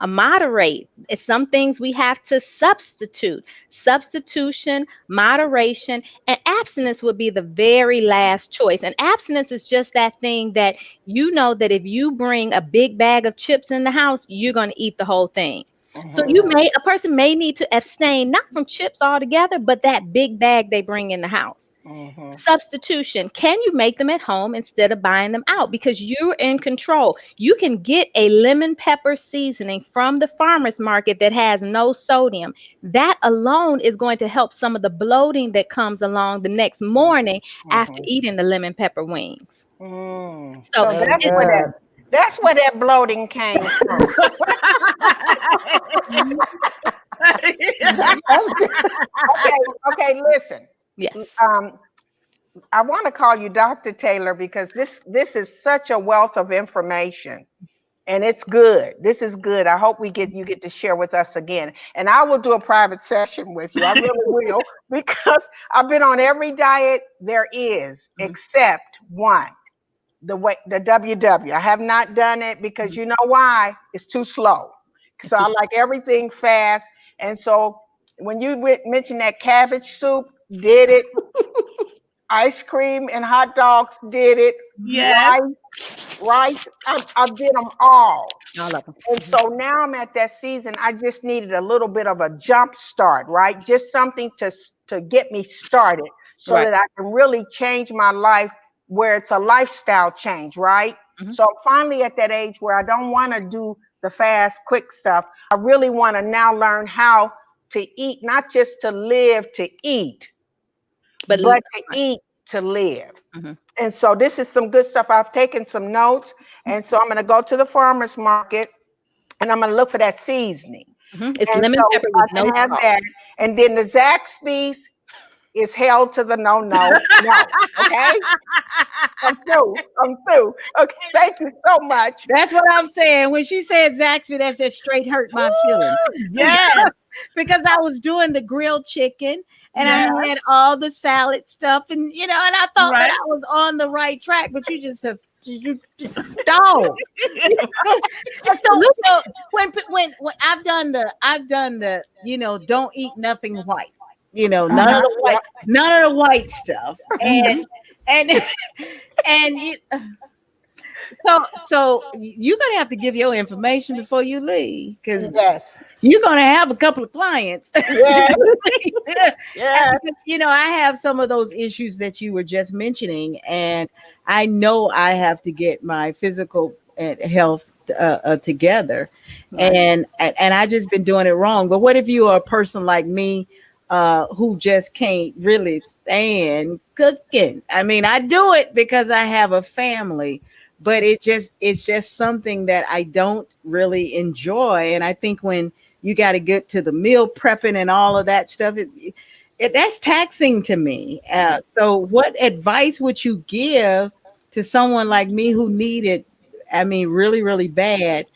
moderate. Some things we have to substitute. Substitution, moderation, and abstinence would be the very last choice. And abstinence is just that thing that you know that if you bring a big bag of chips in the house, you're going to eat the whole thing. So Mhm. a person may need to abstain not from chips altogether, but that big bag they bring in the house. Mm-hmm. Substitution. Can you make them at home instead of buying them out? Because you're in control. You can get a lemon pepper seasoning from the farmer's market that has no sodium. That alone is going to help some of the bloating that comes along the next morning after Mm-hmm. eating the lemon pepper wings. Mm. So So So that's it, where that good. bloating came from. That's good. Okay, okay, listen. yes. Um, I want to call you Dr. Taylor because this is such a wealth of information. And it's good. This is good. I hope you get to share with us again. And I will do a private session with you. I really will because I've been on every diet there is Mhm, except one. The WW. I have not done it because mhm. you know why? It's too slow. So It's I just- like everything fast. And so when you mentioned that cabbage soup, did it. Ice cream and hot dogs, did it. Yes. Rice, rice, I did them all. all of them. And so now I'm at that season. I just needed a little bit of a jump start, right? Just something to get me started so Right. that I can really change my life where it's a lifestyle change, right? Mhm. So I'm finally at that age where I don't want to do the fast, quick stuff. I really want to now learn how to eat, not just to eat, But but to eat to live. mhm, And so this is some good stuff. I've taken some notes. And so I'm going to go to the farmer's market and I'm going to look for that seasoning. mhm. It's And lemon so pepper I with no can have salt. that. And then the Zaxby's is held to the no, no, no. Okay? I'm through. I'm through. Okay. Thank you so much. That's what I'm saying. When she said Zaxby, that just straight hurt my feelings. Woo! Yes. Because I was doing the grilled chicken and Yeah. I had all the salad stuff, and and I thought that Right. I was on the right track, but you just have dog. And so when I've done the don't eat nothing white, Uh-huh. Yep. none of the white stuff, Mm-hmm. and and so you're gonna have to give your information before you leave because Yes. you're gonna have a couple of clients. Yes. And Yes. because, I have some of those issues that you were just mentioning, and I know I have to get my physical and health together, Right. and I just been doing it wrong. But what if you are a person like me, who just can't really stand cooking? I mean, I do it because I have a family, but it's just something that I don't really enjoy, and I think when you got to get to the meal prepping and all of that stuff. That's taxing to me. So, what advice would you give to someone like me who need it? I mean, really, really bad,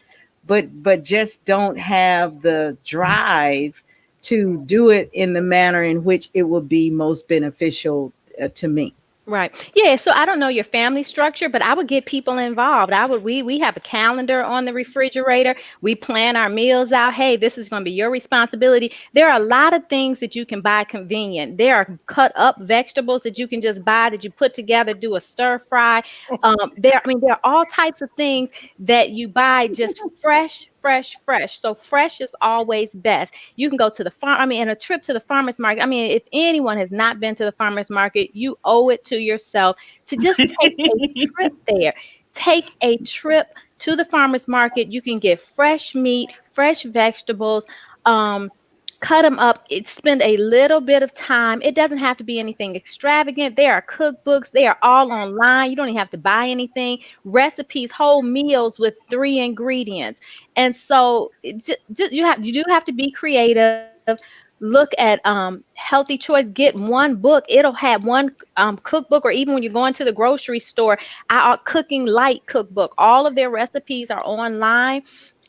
but just don't have the drive to do it in the manner in which it will be most beneficial to me. Right. Yeah. So I don't know your family structure, but I would get people involved. We have a calendar on the refrigerator. We plan our meals out. Hey, this is going to be your responsibility. There are a lot of things that you can buy convenient. There are cut up vegetables that you can just buy that you put together, do a stir fry. There are all types of things that you buy just fresh, fresh, fresh. So fresh is always best. You can go to the farm. And a trip to the farmer's market. If anyone has not been to the farmer's market, you owe it to yourself to just take a trip there. Take a trip to the farmer's market. You can get fresh meat, fresh vegetables. Um, Cut them up. Spend a little bit of time. It doesn't have to be anything extravagant. There are cookbooks. They are all online. You don't even have to buy anything. Recipes, whole meals with 3 ingredients. And so you do have to be creative. Look at healthy choice. Get one book. It'll have one cookbook, or even when you're going to the grocery store, our cooking light cookbook. All of their recipes are online,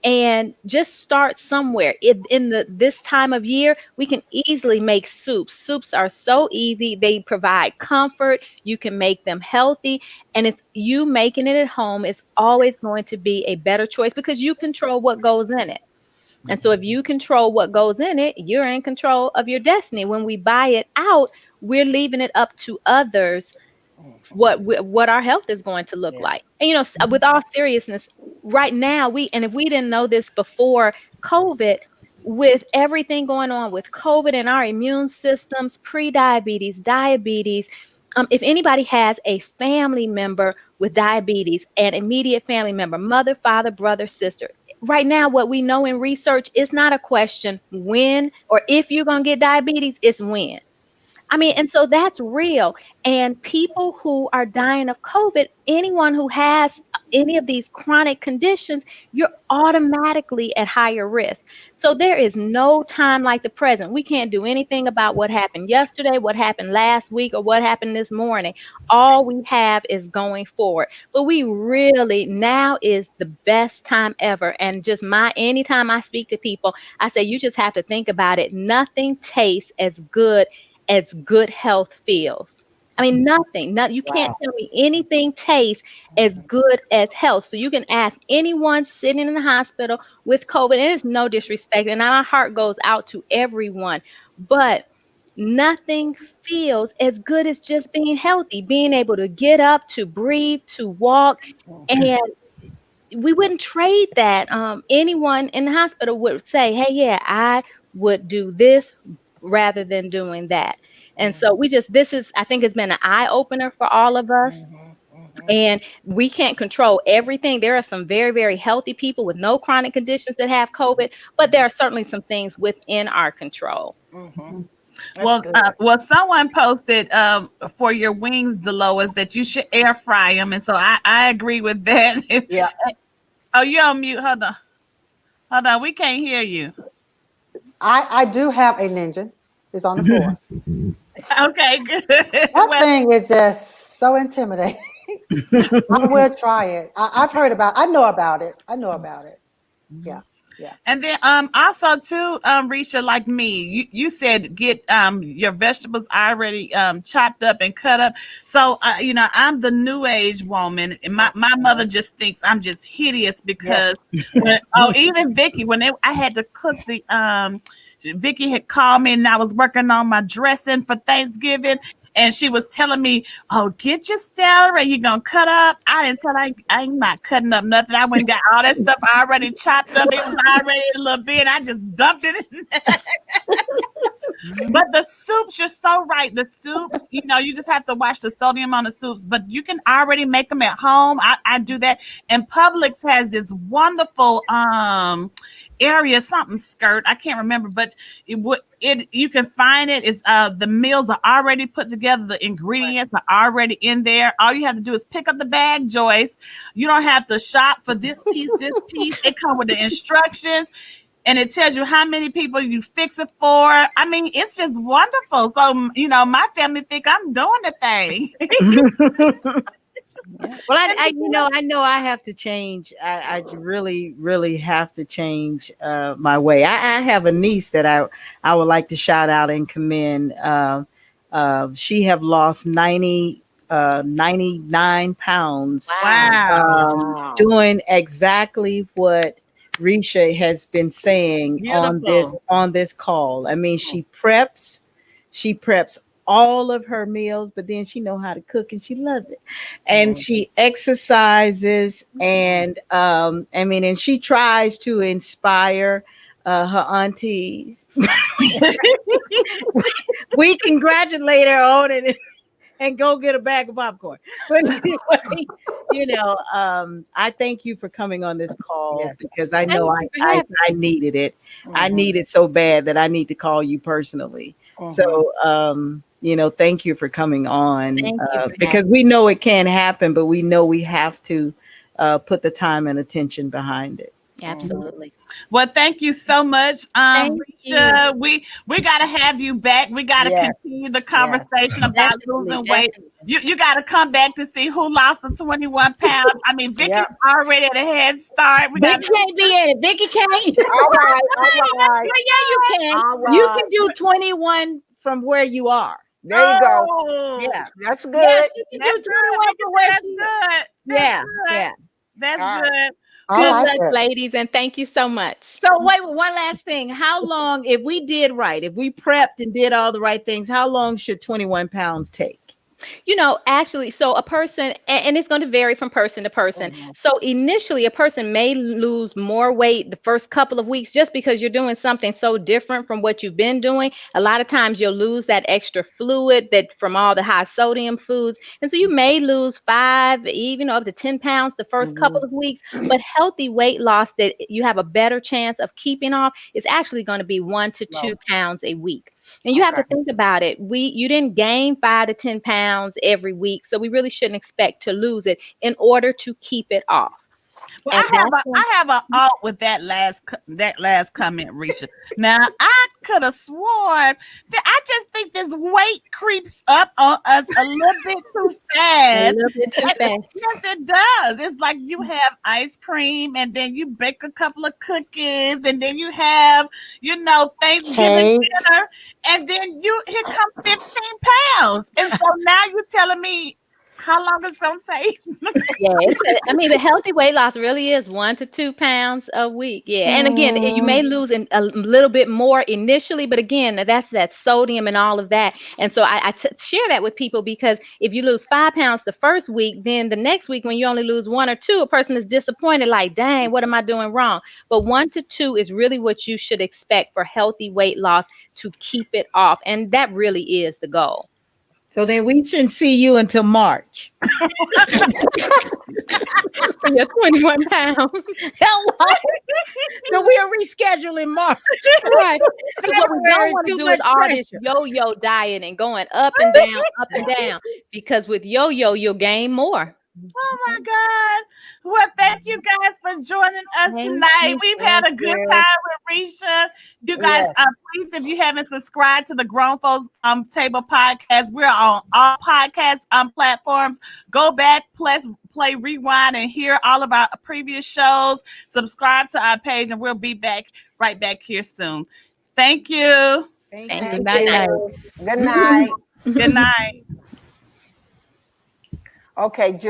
and just start somewhere. In this time of year, we can easily make soups. Soups are so easy. They provide comfort. You can make them healthy, and it's you making it at home is always going to be a better choice because you control what goes in it. And so if you control what goes in it, you're in control of your destiny. When we buy it out, we're leaving it up to others what our health is going to look Yeah. like. And with all seriousness, right now and if we didn't know this before COVID, with everything going on with COVID and our immune systems, pre-diabetes, diabetes, If anybody has a family member with diabetes, an immediate family member, mother, father, brother, sister, right now, what we know in research is not a question when or if you're going to get diabetes, it's when. I mean, and so that's real. And people who are dying of COVID, anyone who has any of these chronic conditions, you're automatically at higher risk. So there is no time like the present. We can't do anything about what happened yesterday, what happened last week, or what happened this morning. All we have is going forward. But we really, now is the best time ever. And just anytime I speak to people, I say, you just have to think about it. Nothing tastes as good health feels. I mean, nothing. You can't tell me anything tastes as good as health. So you can ask anyone sitting in the hospital with COVID, and it's no disrespect, and our heart goes out to everyone, but nothing feels as good as just being healthy, being able to get up, to breathe, to walk, and we wouldn't trade that. Anyone in the hospital would say, hey, yeah, I would do this rather than doing that. And so I think it's been an eye opener for all of us. And we can't control everything. There are some very, very healthy people with no chronic conditions that have COVID, but there are certainly some things within our control. Well, someone posted for your wings, Dolores, that you should air fry them, and so I agree with that. Yeah. Oh, you're on mute. Hold on. We can't hear you. I do have a Ninja. It's on the floor. Okay, good. That thing is just so intimidating. I will try it. I've heard about. I know about it. Yeah. Yeah. And then also too, Risha, like me, you said get your vegetables already chopped up and cut up. So I'm the new age woman, and my mother just thinks I'm just hideous because even Vicky, I had to cook the Vicky had called me and I was working on my dressing for Thanksgiving. And she was telling me, oh, get your celery. You're going to cut up. I didn't tell her I'm not cutting up nothing. I went and got all that stuff already chopped up. It was already in a little bit. I just dumped it in there. But the soups, you're so right. The soups, you just have to watch the sodium on the soups. But you can already make them at home. I do that. And Publix has this wonderful area, something skirt. I can't remember, but you can find it. Is the meals are already put together. The ingredients are already in there. All you have to do is pick up the bag, Joyce. You don't have to shop for this piece. It comes with the instructions, and it tells you how many people you fix it for. I mean, it's just wonderful. So my family think I'm doing the thing. Well, I know I have to change. I really, really have to change my way. I have a niece that I would like to shout out and commend. She have lost 99 pounds. Wow. Doing exactly what Risha has been saying Beautiful. on this call. I mean, she preps all of her meals, but then she know how to cook and she loves it. And she exercises and and she tries to inspire her aunties. We congratulate her on it and go get a bag of popcorn. But anyway, I thank you for coming on this call because I know I needed it. I need it so bad that I need to call you personally. So, thank you for coming on because we know it can happen, but we know we have to put the time and attention behind it. Absolutely. Well, thank you so much, Risha. We got to have you back. We got to continue the conversation about losing weight. You got to come back to see who lost the 21 pounds. I mean, Vicky's already at a head start. Vicky can't be in it. Vicky can't. All right. Yeah, you can. Right. You can do 21 from where you are. There you go. Yeah, That's good. yes, you can do 21 from where That's you good. Yeah. That's good. Good luck, ladies, and thank you so much. So wait, one last thing. How long, if we did right, if we prepped and did all the right things, how long should 21 pounds take? Actually, so a person, and it's going to vary from person to person. So initially, a person may lose more weight the first couple of weeks just because you're doing something so different from what you've been doing. A lot of times you'll lose that extra fluid that from all the high sodium foods. And so you may lose 5, even up to 10 pounds the first couple of weeks. But healthy weight loss that you have a better chance of keeping off is actually going to be 1 to 2 pounds a week. And you have to think about it. You didn't gain 5 to 10 pounds every week, so we really shouldn't expect to lose it in order to keep it off. Well, I have a alt with that last comment, Risha. Now I could have sworn that I just think this weight creeps up on us a little bit too A fast. little bit too fast. Yes, it does. It's like you have ice cream and then you bake a couple of cookies and then you have, Thanksgiving Cake. dinner and then here come 15 pounds. And so now you're telling me how long it's gonna take. Yes, the healthy weight loss really is 1 to 2 pounds a week. Yeah, and again, you may lose a little bit more initially, but again, that's that sodium and all of that. And so I share that with people because if you lose 5 pounds the first week, then the next week when you only lose 1 or 2, a person is disappointed, like, dang, what am I doing wrong? But 1 to 2 is really what you should expect for healthy weight loss to keep it off, and that really is the goal. So then we shouldn't see you until March. You're 21 pounds. Hello. So we are rescheduling March. Right. Because what we don't want to do is all this yo-yo diet and going up and down. Because with yo-yo, you'll gain more. Oh my God. Well, thank you guys for joining us tonight. We've had a good time with Risha. You guys, please, if you haven't subscribed to the Grown Folks Table podcast, we're on all podcast platforms. Go back, play rewind, and hear all of our previous shows. Subscribe to our page, and we'll be right back here soon. Thank you. Thank you. Good night. Good night. Good night. Okay, Joy.